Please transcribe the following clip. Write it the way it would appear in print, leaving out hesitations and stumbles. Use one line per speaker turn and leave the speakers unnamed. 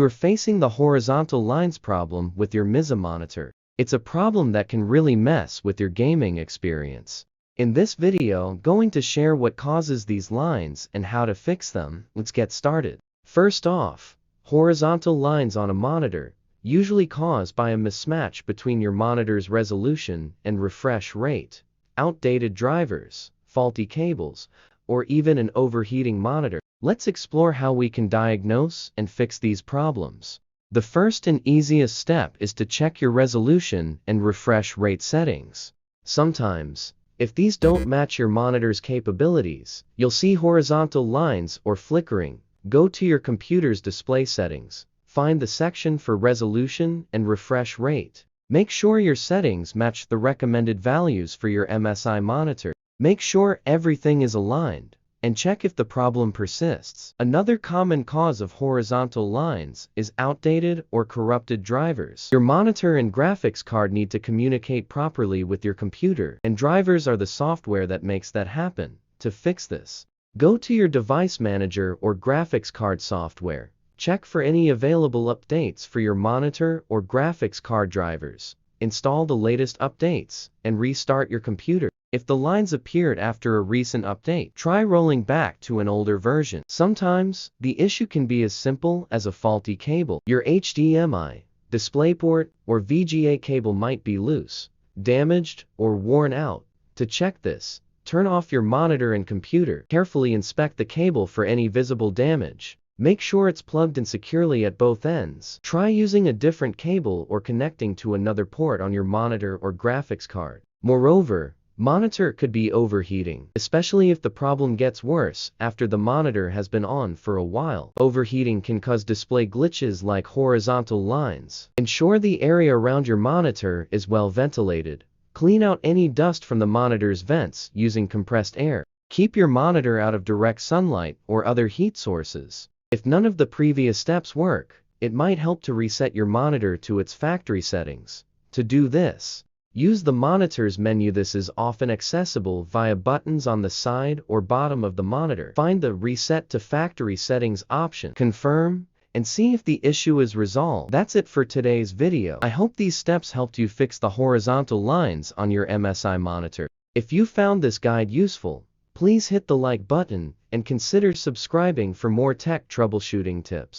You are facing the horizontal lines problem with your MSI monitor. It's a problem that can really mess with your gaming experience. In this video, I'm going to share what causes these lines and how to fix them. Let's get started. First off, horizontal lines on a monitor, usually caused by a mismatch between your monitor's resolution and refresh rate, outdated drivers, faulty cables, or even an overheating monitor. Let's explore how we can diagnose and fix these problems. The first and easiest step is to check your resolution and refresh rate settings. Sometimes, if these don't match your monitor's capabilities, you'll see horizontal lines or flickering. Go to your computer's display settings, find the section for resolution and refresh rate. Make sure your settings match the recommended values for your MSI monitor. Make sure everything is aligned, and check if the problem persists. Another common cause of horizontal lines is outdated or corrupted drivers. Your monitor and graphics card need to communicate properly with your computer, and drivers are the software that makes that happen. To fix this, go to your device manager or graphics card software. Check for any available updates for your monitor or graphics card drivers. Install the latest updates and restart your computer. If the lines appeared after a recent update, try rolling back to an older version. Sometimes, the issue can be as simple as a faulty cable. Your HDMI, DisplayPort, or VGA cable might be loose, damaged, or worn out. To check this, turn off your monitor and computer. Carefully inspect the cable for any visible damage. Make sure it's plugged in securely at both ends. Try using a different cable or connecting to another port on your monitor or graphics card. Moreover, monitor could be overheating, especially if the problem gets worse after the monitor has been on for a while. Overheating can cause display glitches like horizontal lines. Ensure the area around your monitor is well ventilated. Clean out any dust from the monitor's vents using compressed air. Keep your monitor out of direct sunlight or other heat sources. If none of the previous steps work, it might help to reset your monitor to its factory settings. To do this, use the monitor's menu. This is often accessible via buttons on the side or bottom of the monitor. Find the Reset to Factory Settings option. Confirm, and see if the issue is resolved. That's it for today's video. I hope these steps helped you fix the horizontal lines on your MSI monitor. If you found this guide useful, please hit the like button and consider subscribing for more tech troubleshooting tips.